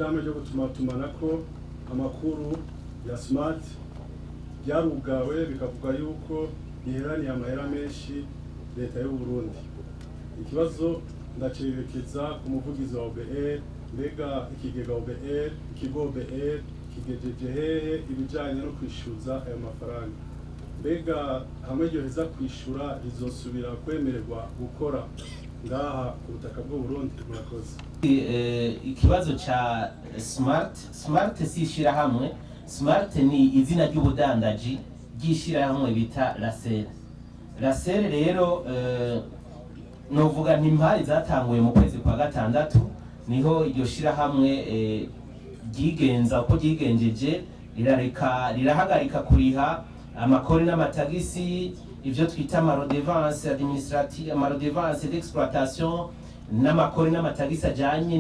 shirahamwe ryo gutumatumanako amakuru ya smart byarugawe bikavuga yuko riheraniye amahera menshi leta y'u Burundi. Ikibazo ndacerekeza ku muvugizi wa OBR, mbega ikigega OBR, ikigo OBR kigejeje hehe ibijanye no kwishyuza ayo mafaranga? Mbega hamweiryo heza kwishura rizosubira kwemererwa gukora ngaha ku butaka bw'u Burundi? Murakoze. Ikibazo cha smart si shirahamwe. Smart ni izina ry'ubudandaji ry'ishirahamwe bita RACT rero novuga ntimpari zatanguye mu kwezi kwa gatandatu niho iryo shirahamwe ryigenza uko ryigenjeje rirahagarika kuriha amakori n'amatagisi, ivyo twita amarodevance administrative, amarodevance d'exploitation n'amakori n'amatagisi ajanye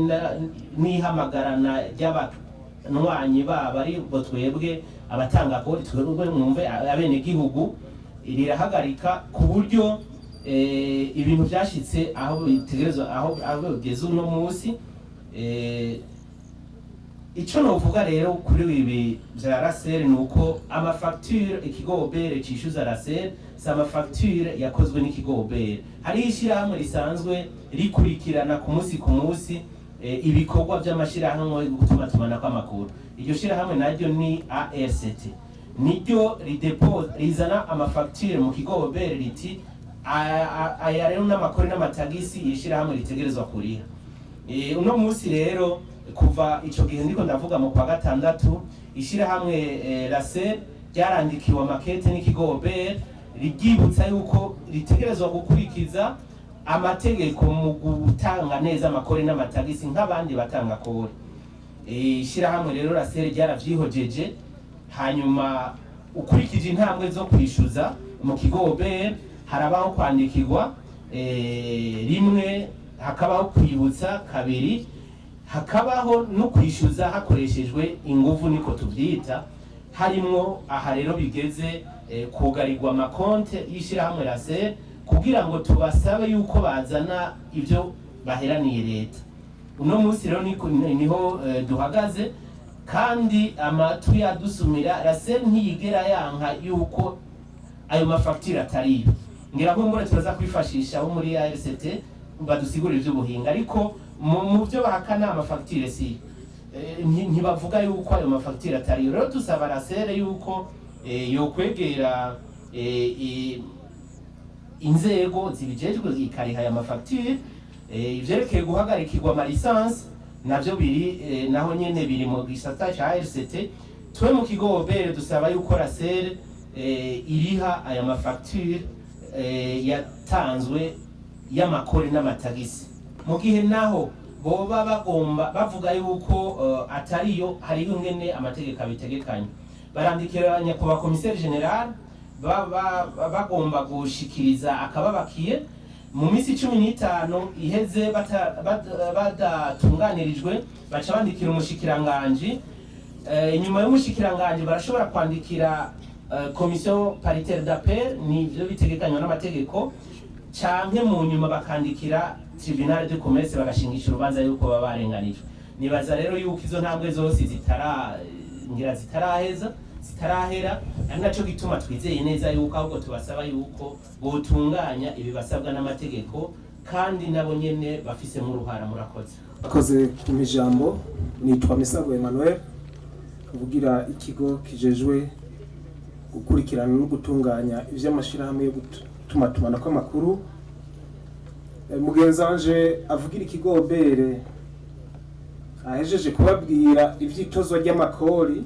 n'ihamagarana ry'abanywanyi bari bo twebwe abatanga kodi twebwe mwumve abene gihugu. Rirahagarika ku buryo ibintu byashitse aho bitegerezwa aho bigeze uno munsi. Ico novuga rero kuri ibi vya RACT nuko amafacture ikigo OBR cishuza RACT sa amafacture yakozwe n'ikigo OBR. Hari ishirahamwe risanzwe rikurikirana ku munsi ibikorwa by'amashirahamwe gutumatumanako amakuru. Iryo shirahamwe naryo ni ARCT, niryo rizana amafacture mu kigo OBR riti aya rero n'amakuru n'amatagisi ishirahamwe ritegerezwa kuriha. Uno munsi rero kuva ico gihe ndiko ndavuga mu kwa gatandatu ishirahamwe RACT ryarandikiwe makete n'ikigo OBR rigibutsa yuko ritegerezwa gukurikiza amategeko mu gutanga neza amakori n'amatagisi nk'abandi batanga kori. Ishirahamwe rero RACT ryaravyihojeje, hanyuma ukurikije intambwe zo kwishyuza mu kigo OBR harabaho kwandikirwa rimwe, hakabaho kwibutsa kabiri, hakabaho no kwishyuza hakoreshejwe inguvu niko tuvyita. Harimwo aha rero bigeze kugarirwa amakonte y'ishirahamwe RACT kugira ngo tubasabe yuko bazana ivyo baheraniye leta. Uno munsi rero niho duhagaze, kandi amatwi yadusumira RACT ntiyigera yanka yuko ayo mafacture atari. Ngira ko mbore turaza kwifashisha abo muri ARCT badusigurira ivy'ubuhinga, ariko mu byo bahakana amafacture si ntibavuga yuko ayo mafacture atari. Rero tusaba RACT yuko yokwegera inzego zibijejwe ikariha aya mafacture. Ivyerekeye guhagarikirwa ama license navyo biri naho nyene biri mu gisata ca ARCT. Twe mu kigo OBR dusaba yuko RACT iriha aya mafacture yatanzwe y'amakori n'amatagisi. Mu gihe naho boba bagomba bavuga yuko atariyo, hariho ngene amategeko abitegekanye. Barandikiranya ku bakomiseri general bagomba gushikiriza akababakiye mu minsi 15 iheze badatunganirijwe, baca bandikira umushikiranganje. Inyuma y'umushikiranganje barashobora kwandikira commission paritaire d'appel, ni byo bitegekanywa n'amategeko, canke mu nyuma bakandikira tribunal de commerce bagashingisha urubanza yuko baba barenganijwe. Nibaza rero yuko izo ntambwe zose zitarahera, ari naco gituma twizeye neza yuko ahubwo tubasaba yuko botunganya ibibasabwa n'amategeko, kandi nabo nyene bafise mu ruhara. Murakoze. Akoze ku mijambo. Nitwa Misago Emmanuel, kuvugira ikigo kijejwe gukurikirana no gutunganya ivy'amashirahamwe yo gutumatumanako amakuru. Mugenzanje avugira ikigo OBR ahejeje kubabwira ivyitozwa ry'amakori,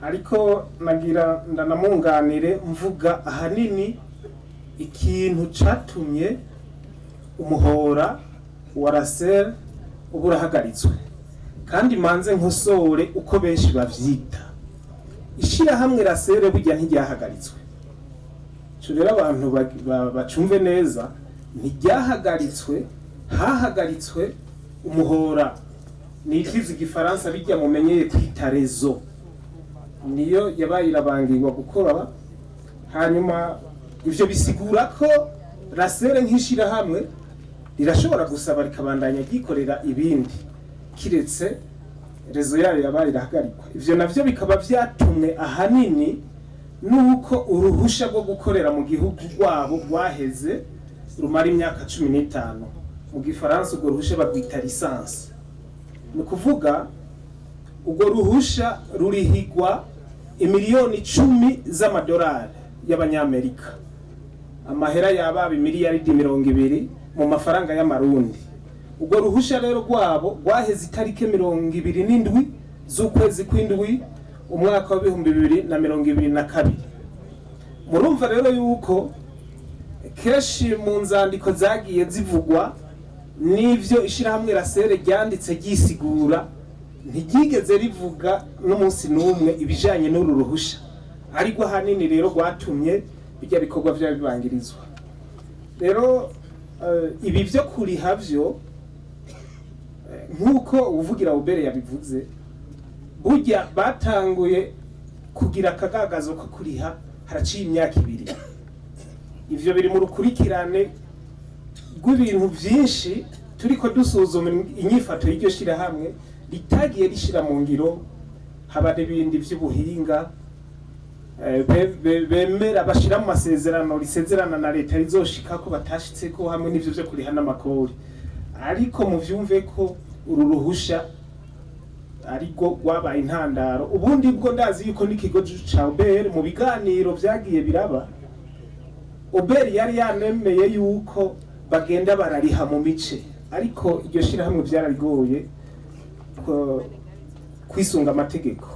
ariko nagira ndanamunganire mvuga ahanini ikintu catumye umuhora wa RACT uburahagaritswe, kandi manze nkosore uko benshi bavyita. Ishirahamwe RACT burya ntiryahagaritswe. Cyo rero abantu bacumve neza, ntiryahagaritswe, hahagaritswe umuhora. Ni ikizi gifaransa bijya mumenyeye kwita rezo, niyo yabaye irabangirwa gukora. Hanyuma ivyo bisigura ko RACT nk'ishirahamwe rirashobora gusaba rikabandanya gikorera ibindi. kiretse rezo yayo yabaye irahagarikwa. Ivyo navyo bikaba vyatumwe ahanini nuko uruhusha rwo gukorera mu gihugu rwabo rwaheze rumara imyaka 15. Mu gifaransa urwo ruhusha bagwita licence. Ni kuvuga urwo ruhusha rurihigwa imiliyoni 10 z'amadolari y'abanyamerika, amahera yababa miliyaridi 200 mu mafaranga y'amarundi. Urwo ruhusha rero rwabo rwaheze itariki 27 z'ukwezi kw'indwi umwaka wa 2022. Murumva rero yuko keshi mu nzandiko zagiye zivugwa n'ivyo ishirahamwe rasere ryanditse gisigura ntigigeze rivuga n'umunsi n'umwe ibijanye n'uru ruhusha, ariko hanini rero rwatumye bijya bikorwa vya bibangirizwa. Rero ibi vyo kuriha vyo nkuko uvugira ubere yabivuze, burya batanguye kugira akagagazo ko kuriha haraciye imyaka 2. Ivyo biri mu rukurikirane rw'ibintu vyinshi turiko dusuzuma inyifato y'iryo shirahamwe ritagiye rishira mu ngiro. Haba n'ibindi vy'ubuhinga bemera bashira mu masezerano risezerana na leta rizoshika ko batashitseko, hamwe n'ivyo vyo kuriha n'amakori. Ariko mu vyumve ko uru ruhusha ariko rwabaye intandaro. Ubundi bwo ndazi yuko n'ikigo ca Uber mu biganiro vyagiye biraba, Uber yari yanemeye yuko bagenda barariha mu mice, ariko iryo shirahamwe vyarabigoye kwisunga amategeko.